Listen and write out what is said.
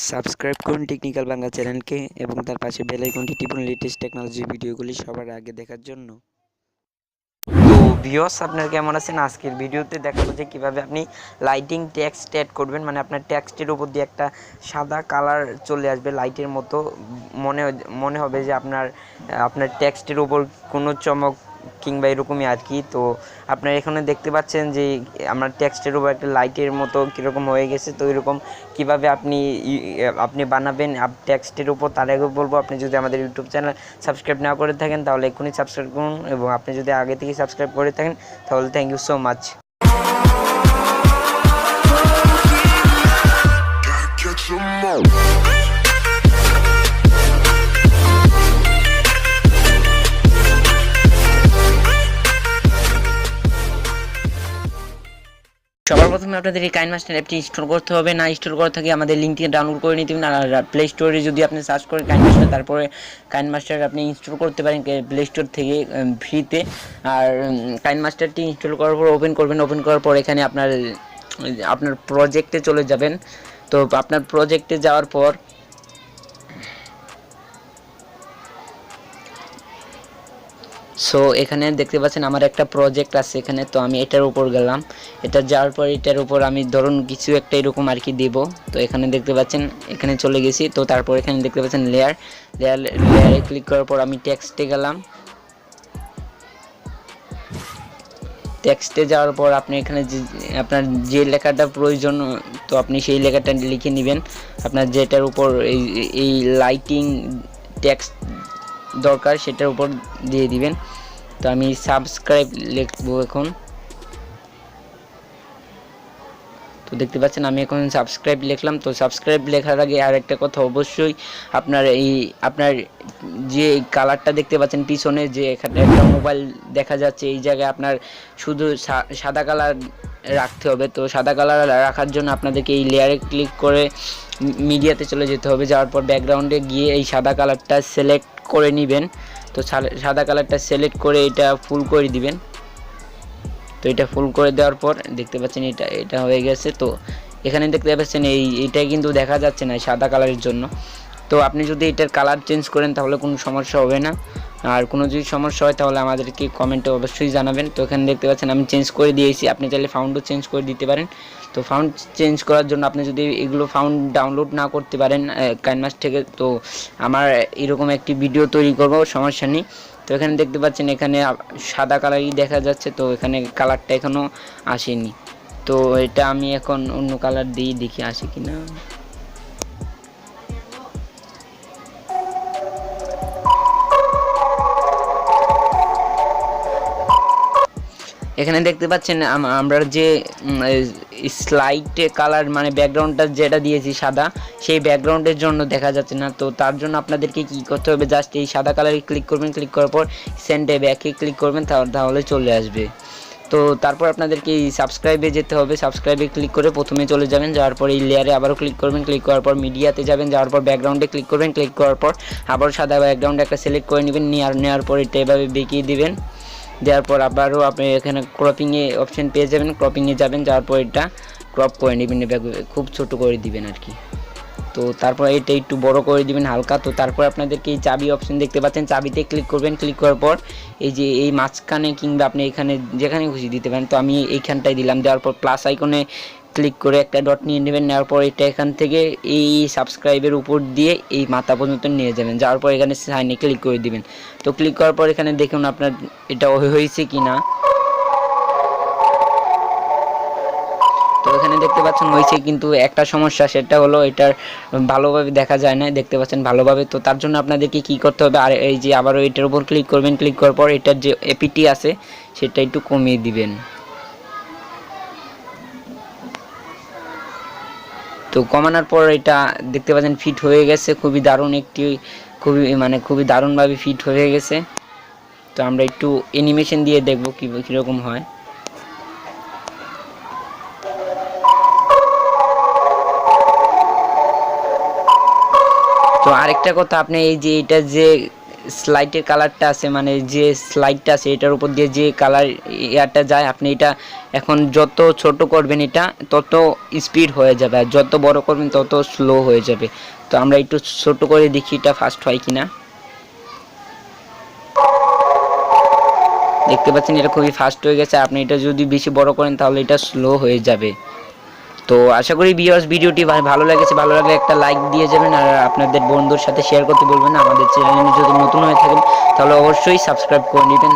Subscribe করুন technical Bangla চ্যানেলকে এবং তার পাশে বেল আইকনটি টিপুন লেটেস্ট টেকনোলজি ভিডিওগুলি সবার আগে দেখার জন্য। তো ভিউয়ার্স, আপনারা কেমন আছেন? আজকের ভিডিওতে দেখাবো যে কিভাবে আপনি লাইটিং টেক্সট অ্যাড করবেন। মানে আপনার টেক্সটের উপর দিয়ে একটা সাদা কালার চলে আসবে লাইটের মতো, মনে হবে যে আপনার টেক্সটের উপর কোনো চমক কিংবা এরকমই আর কি। তো আপনারা এখানে দেখতে পাচ্ছেন যে আমার টেক্সটের উপর একটা লাইটের মতো কীরকম হয়ে গেছে। তো এরকম কীভাবে আপনি বানাবেন টেক্সটের উপর, তার আগে বলবো, আপনি যদি আমাদের ইউটিউব চ্যানেল সাবস্ক্রাইব না করে থাকেন তাহলে এক্ষুনি সাবস্ক্রাইব করুন, এবং আপনি যদি আগে থেকে সাবস্ক্রাইব করে থাকেন তাহলে থ্যাংক ইউ সো মাচ। সবার প্রথমে আপনাদের এই কাইনমাস্টার অ্যাপটি ইনস্টল করতে হবে। না ইনস্টল করে থাকে আমাদের লিঙ্কটি ডাউনলোড করে নিতে হবে। আর প্লে স্টোরে যদি আপনি সার্চ করেন কাইনমাস্টার, তারপরে কাইনমাস্টার আপনি ইনস্টল করতে পারেন প্লে স্টোর থেকে ফ্রিতে। আর কাইনমাস্টারটি ইনস্টল করার পর ওপেন করবেন। ওপেন করার পর এখানে আপনার প্রজেক্টে চলে যাবেন। তো আপনার প্রজেক্টে যাওয়ার পর এখানে দেখতে পাচ্ছেন আমার একটা প্রজেক্ট আছে এখানে। তো আমি এটার উপর গেলাম। এটা যাওয়ার পর এটার উপর আমি ধরুন কিছু একটা এরকম আর কি দেবো। তো এখানে দেখতে পাচ্ছেন এখানে চলে গেছি। তো তারপর এখানে দেখতে পাচ্ছেন লেয়ারে ক্লিক করার পর আমি টেক্সটে গেলাম। টেক্সটে যাওয়ার পর আপনি এখানে আপনার যে লেখাটা প্রয়োজন, তো আপনি সেই লেখাটা লিখে নেবেন। আপনার যেটার উপর এই লাইটিং টেক্সট দরকার সেটার উপর দিয়ে দিবেন। তো আমি সাবস্ক্রাইব লিখবো এখন। তো দেখতে পাচ্ছেন আমি এখন সাবস্ক্রাইব লিখলাম। তো সাবস্ক্রাইব লেখার আগে আর একটা কথা, অবশ্যই আপনার যে কালারটা দেখতে পাচ্ছেন পিছনে, যে এখানে একটা মোবাইল দেখা যাচ্ছে, এই জায়গায় আপনার শুধু সাদা কালার রাখতে হবে। তো সাদা কালার রাখার জন্য আপনাদেরকে এই লেয়ারে ক্লিক করে মিডিয়াতে চলে যেতে হবে। যাওয়ার পর ব্যাকগ্রাউন্ডে গিয়ে এই সাদা কালারটা সিলেক্ট করে নেবেন। তো সাদা কালারটা সিলেক্ট করে এটা ফুল করে দিবেন। তো এটা ফুল করে দেওয়ার পর দেখতে পাচ্ছেন এটা হয়ে গেছে। তো এখানে দেখতে পাচ্ছেন এইটা কিন্তু দেখা যাচ্ছে না সাদা কালারের জন্য। তো আপনি যদি এটার কালার চেঞ্জ করেন তাহলে কোনো সমস্যা হবে না। আর কোনো যদি সমস্যা হয় তাহলে আমাদেরকে কমেন্টে অবশ্যই জানাবেন। তো এখানে দেখতে পাচ্ছেন আমি চেঞ্জ করে দিয়েছি। আপনি চাইলে ফাউন্ডও চেঞ্জ করে দিতে পারেন। তো ফাউন্ড চেঞ্জ করার জন্য আপনি যদি এগুলো ফাউন্ড ডাউনলোড না করতে পারেন কাইনমাস্টার থেকে, তো আমার এরকম একটি ভিডিও তৈরি করব, সমস্যা নেই। তো এখানে দেখতে পাচ্ছেন এখানে সাদা কালারই দেখা যাচ্ছে। তো এখানে কালারটা এখনও আসেনি। তো এটা আমি এখন অন্য কালার দিয়ে দেখি আসে কিনা। এখানে দেখতে পাচ্ছেন আমরা যে স্লাইড কালার মানে ব্যাকগ্রাউন্ডটা যেটা দিয়েছি সাদা, সেই ব্যাকগ্রাউন্ডের জন্য দেখা যাচ্ছে না। তো তার জন্য আপনাদেরকে কি করতে হবে, জাস্ট এই সাদা কালারে ক্লিক করবেন। ক্লিক করার পর সেন্ড ব্যাকে ক্লিক করবেন, তাহলে চলে আসবে। তো তারপর আপনাদেরকে এই সাবস্ক্রাইবে যেতে হবে। সাবস্ক্রাইবে ক্লিক করে প্রথমে চলে যাবেন। যাওয়ার পর এই লেয়ারে আবারও ক্লিক করবেন। ক্লিক করার পর মিডিয়াতে যাবেন। যাওয়ার পর ব্যাকগ্রাউন্ডে ক্লিক করবেন। ক্লিক করার পর আবার সাদা ব্যাকগ্রাউন্ড একটা সিলেক্ট করে নেবেন। নেওয়ার পর এটা এভাবে বেঁকিয়ে দিবেন। দেওয়ার পর আবারও আপনি এখানে ক্রপিংয়ে অপশন পেয়ে যাবেন। ক্রপিংয়ে যাবেন, যাওয়ার পর এটা ক্রপ করে নেবেন, খুব ছোট করে দিবেন আর কি। তো তারপর এটা একটু বড় করে দিবেন হালকা। তো তারপর আপনাদেরকে এই চাবি অপশন দেখতে পাচ্ছেন, চাবিতে ক্লিক করবেন। ক্লিক করার পর এই যে এই মাঝখানে কিংবা আপনি এখানে যেখানে খুশি দিতে পারেন। তো আমি এইখানটায় দিলাম। দেওয়ার পর প্লাস আইকনে ক্লিক করে একটা ডট নিয়ে নেবেন। নেওয়ার পর এটা এখান থেকে এই সাবস্ক্রাইবের উপর দিয়ে এই মাথা পর্যন্ত নিয়ে যাবেন। যাওয়ার পর এখানে সাইনে ক্লিক করে দিবেন। তো ক্লিক করার পর এখানে দেখুন আপনার এটা হয়েছে কি না। তো এখানে দেখতে পাচ্ছেন হয়েছে, কিন্তু একটা সমস্যা, সেটা হলো এটার ভালোভাবে দেখা যায় না। দেখতে পাচ্ছেন ভালোভাবে। তো তার জন্য আপনাদেরকে কি করতে হবে, আর এই যে আবারও এটার উপর ক্লিক করবেন। ক্লিক করার পর এটার যে এপিটি আছে সেটা একটু কমিয়ে দিবেন। তো কমানোর পর এটা দেখতে পাচ্ছেন ফিট হয়ে গেছে। খুবই দারুণ খুবই দারুণভাবে ফিট হয়ে গেছে। তো আমরা একটু অ্যানিমেশন দিয়ে দেখব কীরকম হয়। তো আরেকটা কথা, আপনি এই যে এটা যে স্লাইডের কালারটা আছে, মানে যে স্লাইডটা আছে এটার উপর দিয়ে যে কালার ইয়াটা যায়, আপনি এটা এখন যত ছোট করবেন এটা তত স্পিড হয়ে যাবে, আর যত বড় করবেন তত স্লো হয়ে যাবে। তো আমরা একটু ছোট করে দেখি এটা ফাস্ট হয় কিনা। দেখতে পাচ্ছেন এটা খুবই ফাস্ট হয়ে গেছে। আপনি এটা যদি বেশি বড় করেন তাহলে এটা স্লো হয়ে যাবে। তো আশা করি ভিউয়ার্স ভিডিওটি ভালো লেগেছে, ভালো লাগলে একটা লাইক দিয়ে যাবেন, আর আপনাদের বন্ধুর সাথে শেয়ার করতে বলবেন না। আমাদের চ্যানেলে যদি নতুন হয়ে থাকেন তাহলে অবশ্যই সাবস্ক্রাইব করে নেবেন।